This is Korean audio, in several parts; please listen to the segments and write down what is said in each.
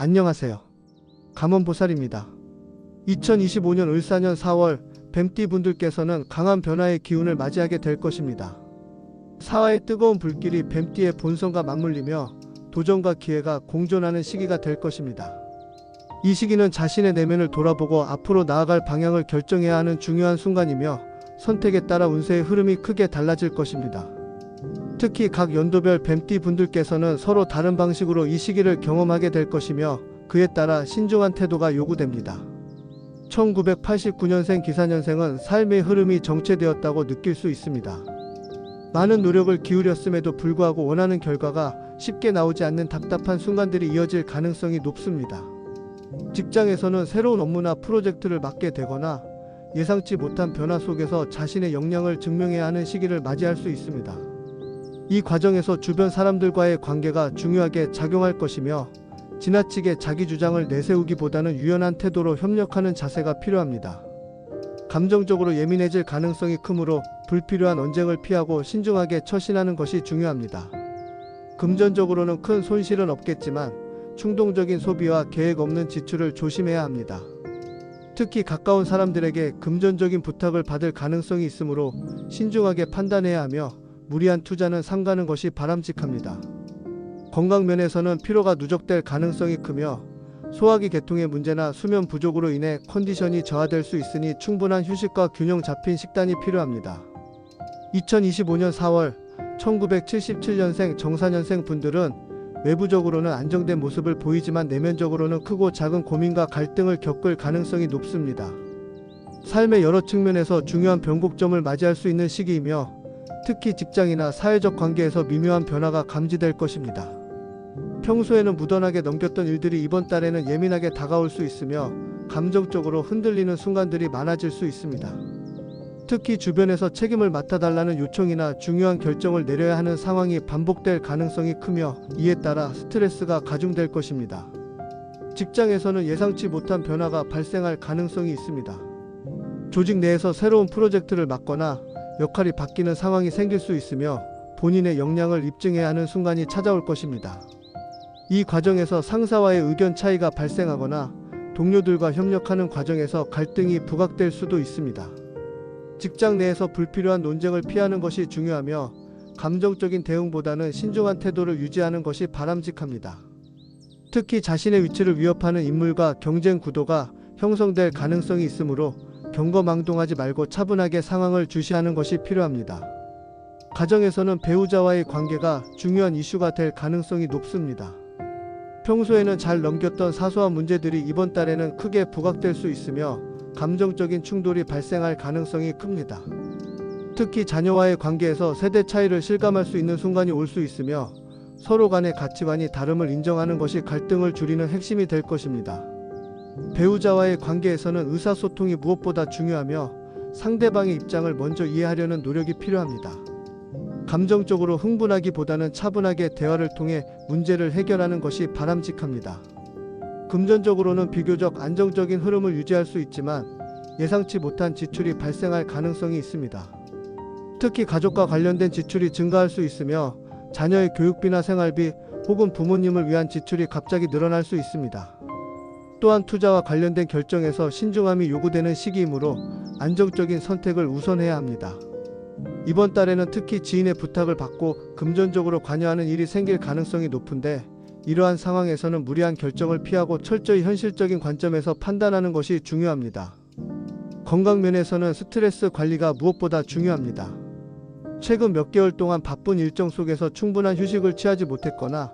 안녕하세요. 감원보살입니다. 2025년 을사년 4월 뱀띠 분들께서는 강한 변화의 기운을 맞이하게 될 것입니다. 사화의 뜨거운 불길이 뱀띠의 본성과 맞물리며 도전과 기회가 공존하는 시기가 될 것입니다. 이 시기는 자신의 내면을 돌아보고 앞으로 나아갈 방향을 결정해야 하는 중요한 순간이며 선택에 따라 운세의 흐름이 크게 달라질 것입니다. 특히 각 연도별 뱀띠 분들께서는 서로 다른 방식으로 이 시기를 경험하게 될 것이며 그에 따라 신중한 태도가 요구됩니다. 1989년생 기사년생은 삶의 흐름이 정체되었다고 느낄 수 있습니다. 많은 노력을 기울였음에도 불구하고 원하는 결과가 쉽게 나오지 않는 답답한 순간들이 이어질 가능성이 높습니다. 직장에서는 새로운 업무나 프로젝트를 맡게 되거나 예상치 못한 변화 속에서 자신의 역량을 증명해야 하는 시기를 맞이할 수 있습니다. 이 과정에서 주변 사람들과의 관계가 중요하게 작용할 것이며 지나치게 자기 주장을 내세우기보다는 유연한 태도로 협력하는 자세가 필요합니다. 감정적으로 예민해질 가능성이 크므로 불필요한 언쟁을 피하고 신중하게 처신하는 것이 중요합니다. 금전적으로는 큰 손실은 없겠지만 충동적인 소비와 계획 없는 지출을 조심해야 합니다. 특히 가까운 사람들에게 금전적인 부탁을 받을 가능성이 있으므로 신중하게 판단해야 하며 무리한 투자는 삼가는 것이 바람직합니다. 건강 면에서는 피로가 누적될 가능성이 크며 소화기 계통의 문제나 수면 부족으로 인해 컨디션이 저하될 수 있으니 충분한 휴식과 균형 잡힌 식단이 필요합니다. 2025년 4월 1977년생 정사년생 분들은 외부적으로는 안정된 모습을 보이지만 내면적으로는 크고 작은 고민과 갈등을 겪을 가능성이 높습니다. 삶의 여러 측면에서 중요한 변곡점을 맞이할 수 있는 시기이며 특히 직장이나 사회적 관계에서 미묘한 변화가 감지될 것입니다. 평소에는 무던하게 넘겼던 일들이 이번 달에는 예민하게 다가올 수 있으며 감정적으로 흔들리는 순간들이 많아질 수 있습니다. 특히 주변에서 책임을 맡아달라는 요청이나 중요한 결정을 내려야 하는 상황이 반복될 가능성이 크며 이에 따라 스트레스가 가중될 것입니다. 직장에서는 예상치 못한 변화가 발생할 가능성이 있습니다. 조직 내에서 새로운 프로젝트를 맡거나 역할이 바뀌는 상황이 생길 수 있으며 본인의 역량을 입증해야 하는 순간이 찾아올 것입니다. 이 과정에서 상사와의 의견 차이가 발생하거나 동료들과 협력하는 과정에서 갈등이 부각될 수도 있습니다. 직장 내에서 불필요한 논쟁을 피하는 것이 중요하며 감정적인 대응보다는 신중한 태도를 유지하는 것이 바람직합니다. 특히 자신의 위치를 위협하는 인물과 경쟁 구도가 형성될 가능성이 있으므로 경거망동하지 말고 차분하게 상황을 주시하는 것이 필요합니다. 가정에서는 배우자와의 관계가 중요한 이슈가 될 가능성이 높습니다. 평소에는 잘 넘겼던 사소한 문제들이 이번 달에는 크게 부각될 수 있으며 감정적인 충돌이 발생할 가능성이 큽니다. 특히 자녀와의 관계에서 세대 차이를 실감할 수 있는 순간이 올 수 있으며 서로 간의 가치관이 다름을 인정하는 것이 갈등을 줄이는 핵심이 될 것입니다. 배우자와의 관계에서는 의사소통이 무엇보다 중요하며 상대방의 입장을 먼저 이해하려는 노력이 필요합니다. 감정적으로 흥분하기보다는 차분하게 대화를 통해 문제를 해결하는 것이 바람직합니다. 금전적으로는 비교적 안정적인 흐름을 유지할 수 있지만 예상치 못한 지출이 발생할 가능성이 있습니다. 특히 가족과 관련된 지출이 증가할 수 있으며 자녀의 교육비나 생활비 혹은 부모님을 위한 지출이 갑자기 늘어날 수 있습니다. 또한 투자와 관련된 결정에서 신중함이 요구되는 시기이므로 안정적인 선택을 우선해야 합니다. 이번 달에는 특히 지인의 부탁을 받고 금전적으로 관여하는 일이 생길 가능성이 높은데 이러한 상황에서는 무리한 결정을 피하고 철저히 현실적인 관점에서 판단하는 것이 중요합니다. 건강 면에서는 스트레스 관리가 무엇보다 중요합니다. 최근 몇 개월 동안 바쁜 일정 속에서 충분한 휴식을 취하지 못했거나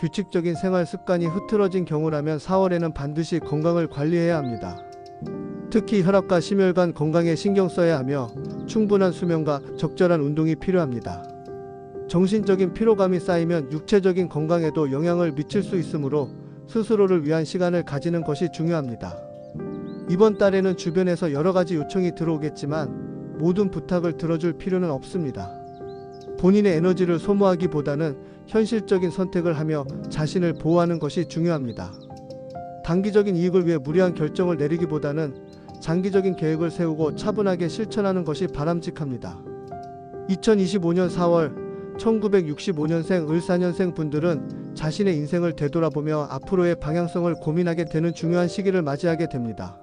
규칙적인 생활 습관이 흐트러진 경우라면 4월에는 반드시 건강을 관리해야 합니다. 특히 혈압과 심혈관 건강에 신경 써야 하며 충분한 수면과 적절한 운동이 필요합니다. 정신적인 피로감이 쌓이면 육체적인 건강에도 영향을 미칠 수 있으므로 스스로를 위한 시간을 가지는 것이 중요합니다. 이번 달에는 주변에서 여러 가지 요청이 들어오겠지만 모든 부탁을 들어줄 필요는 없습니다. 본인의 에너지를 소모하기보다는 현실적인 선택을 하며 자신을 보호하는 것이 중요합니다. 단기적인 이익을 위해 무리한 결정을 내리기보다는 장기적인 계획을 세우고 차분하게 실천하는 것이 바람직합니다. 2025년 4월 1965년생 을사년생 분들은 자신의 인생을 되돌아보며 앞으로의 방향성을 고민하게 되는 중요한 시기를 맞이하게 됩니다.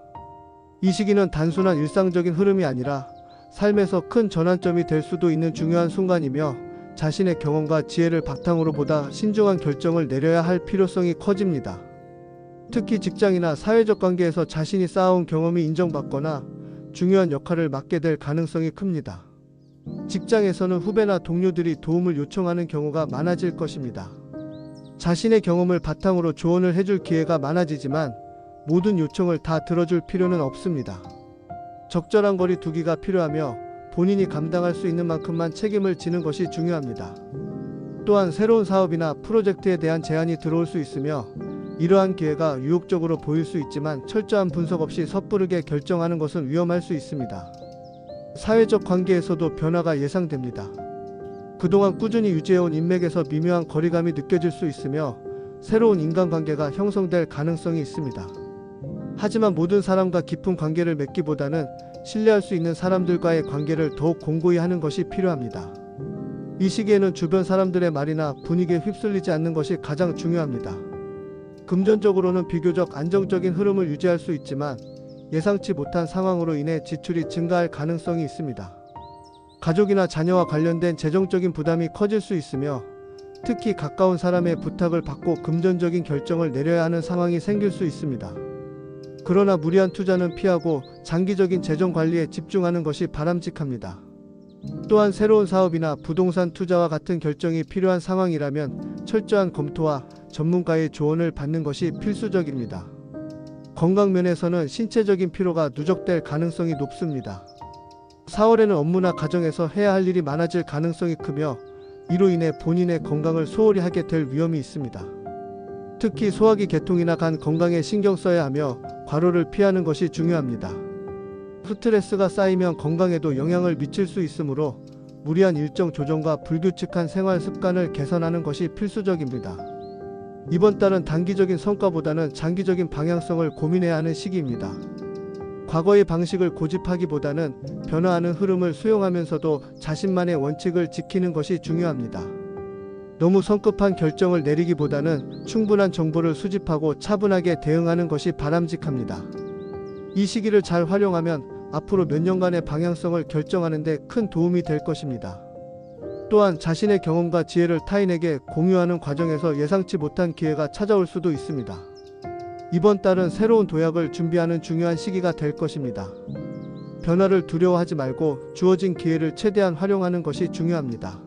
이 시기는 단순한 일상적인 흐름이 아니라 삶에서 큰 전환점이 될 수도 있는 중요한 순간이며, 자신의 경험과 지혜를 바탕으로 보다 신중한 결정을 내려야 할 필요성이 커집니다. 특히 직장이나 사회적 관계에서 자신이 쌓아온 경험이 인정받거나 중요한 역할을 맡게 될 가능성이 큽니다. 직장에서는 후배나 동료들이 도움을 요청하는 경우가 많아질 것입니다. 자신의 경험을 바탕으로 조언을 해줄 기회가 많아지지만 모든 요청을 다 들어줄 필요는 없습니다. 적절한 거리 두기가 필요하며 본인이 감당할 수 있는 만큼만 책임을 지는 것이 중요합니다. 또한 새로운 사업이나 프로젝트에 대한 제안이 들어올 수 있으며, 이러한 기회가 유혹적으로 보일 수 있지만 철저한 분석 없이 섣부르게 결정하는 것은 위험할 수 있습니다. 사회적 관계에서도 변화가 예상됩니다. 그동안 꾸준히 유지해온 인맥에서 미묘한 거리감이 느껴질 수 있으며 새로운 인간관계가 형성될 가능성이 있습니다. 하지만 모든 사람과 깊은 관계를 맺기보다는 신뢰할 수 있는 사람들과의 관계를 더욱 공고히 하는 것이 필요합니다. 이 시기에는 주변 사람들의 말이나 분위기에 휩쓸리지 않는 것이 가장 중요합니다. 금전적으로는 비교적 안정적인 흐름을 유지할 수 있지만 예상치 못한 상황으로 인해 지출이 증가할 가능성이 있습니다. 가족이나 자녀와 관련된 재정적인 부담이 커질 수 있으며, 특히 가까운 사람의 부탁을 받고 금전적인 결정을 내려야 하는 상황이 생길 수 있습니다. 그러나 무리한 투자는 피하고 장기적인 재정 관리에 집중하는 것이 바람직합니다. 또한 새로운 사업이나 부동산 투자와 같은 결정이 필요한 상황이라면 철저한 검토와 전문가의 조언을 받는 것이 필수적입니다. 건강 면에서는 신체적인 피로가 누적될 가능성이 높습니다. 4월에는 업무나 가정에서 해야 할 일이 많아질 가능성이 크며, 이로 인해 본인의 건강을 소홀히 하게 될 위험이 있습니다. 특히 소화기 계통이나 간 건강에 신경 써야 하며 과로를 피하는 것이 중요합니다. 스트레스가 쌓이면 건강에도 영향을 미칠 수 있으므로 무리한 일정 조정과 불규칙한 생활 습관을 개선하는 것이 필수적입니다. 이번 달은 단기적인 성과보다는 장기적인 방향성을 고민해야 하는 시기입니다. 과거의 방식을 고집하기보다는 변화하는 흐름을 수용하면서도 자신만의 원칙을 지키는 것이 중요합니다. 너무 성급한 결정을 내리기보다는 충분한 정보를 수집하고 차분하게 대응하는 것이 바람직합니다. 이 시기를 잘 활용하면 앞으로 몇 년간의 방향성을 결정하는 데 큰 도움이 될 것입니다. 또한 자신의 경험과 지혜를 타인에게 공유하는 과정에서 예상치 못한 기회가 찾아올 수도 있습니다. 이번 달은 새로운 도약을 준비하는 중요한 시기가 될 것입니다. 변화를 두려워하지 말고 주어진 기회를 최대한 활용하는 것이 중요합니다.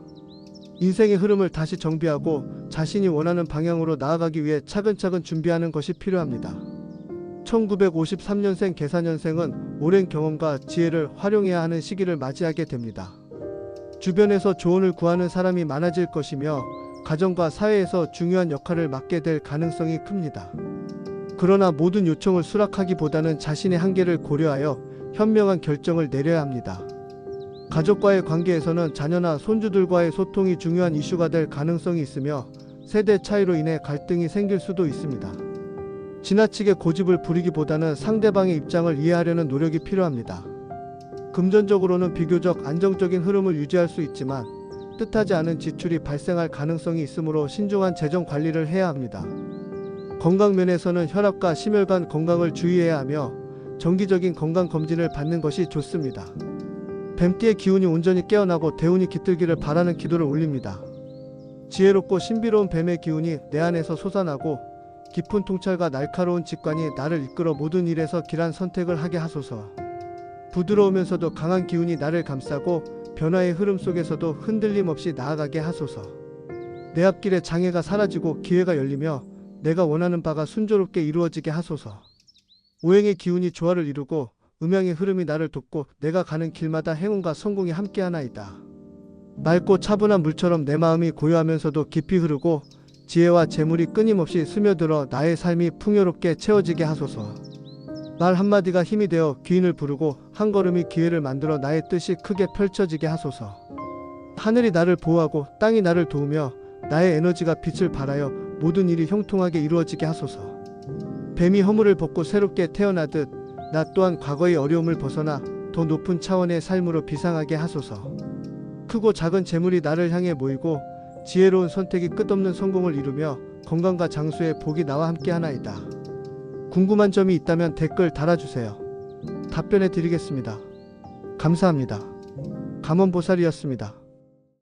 인생의 흐름을 다시 정비하고 자신이 원하는 방향으로 나아가기 위해 차근차근 준비하는 것이 필요합니다. 1953년생 계사년생은 오랜 경험과 지혜를 활용해야 하는 시기를 맞이하게 됩니다. 주변에서 조언을 구하는 사람이 많아질 것이며 가정과 사회에서 중요한 역할을 맡게 될 가능성이 큽니다. 그러나 모든 요청을 수락하기보다는 자신의 한계를 고려하여 현명한 결정을 내려야 합니다. 가족과의 관계에서는 자녀나 손주들과의 소통이 중요한 이슈가 될 가능성이 있으며 세대 차이로 인해 갈등이 생길 수도 있습니다. 지나치게 고집을 부리기보다는 상대방의 입장을 이해하려는 노력이 필요합니다. 금전적으로는 비교적 안정적인 흐름을 유지할 수 있지만 뜻하지 않은 지출이 발생할 가능성이 있으므로 신중한 재정 관리를 해야 합니다. 건강 면에서는 혈압과 심혈관 건강을 주의해야 하며 정기적인 건강검진을 받는 것이 좋습니다. 뱀띠의 기운이 온전히 깨어나고 대운이 깃들기를 바라는 기도를 올립니다. 지혜롭고 신비로운 뱀의 기운이 내 안에서 솟아나고 깊은 통찰과 날카로운 직관이 나를 이끌어 모든 일에서 길한 선택을 하게 하소서. 부드러우면서도 강한 기운이 나를 감싸고 변화의 흐름 속에서도 흔들림 없이 나아가게 하소서. 내 앞길에 장애가 사라지고 기회가 열리며 내가 원하는 바가 순조롭게 이루어지게 하소서. 오행의 기운이 조화를 이루고 음양의 흐름이 나를 돕고 내가 가는 길마다 행운과 성공이 함께하나이다. 맑고 차분한 물처럼 내 마음이 고요하면서도 깊이 흐르고 지혜와 재물이 끊임없이 스며들어 나의 삶이 풍요롭게 채워지게 하소서. 말 한마디가 힘이 되어 귀인을 부르고 한 걸음이 기회를 만들어 나의 뜻이 크게 펼쳐지게 하소서. 하늘이 나를 보호하고 땅이 나를 도우며 나의 에너지가 빛을 발하여 모든 일이 형통하게 이루어지게 하소서. 뱀이 허물을 벗고 새롭게 태어나듯 나 또한 과거의 어려움을 벗어나 더 높은 차원의 삶으로 비상하게 하소서. 크고 작은 재물이 나를 향해 모이고 지혜로운 선택이 끝없는 성공을 이루며 건강과 장수의 복이 나와 함께 하나이다. 궁금한 점이 있다면 댓글 달아주세요. 답변해 드리겠습니다. 감사합니다. 감원보살이었습니다.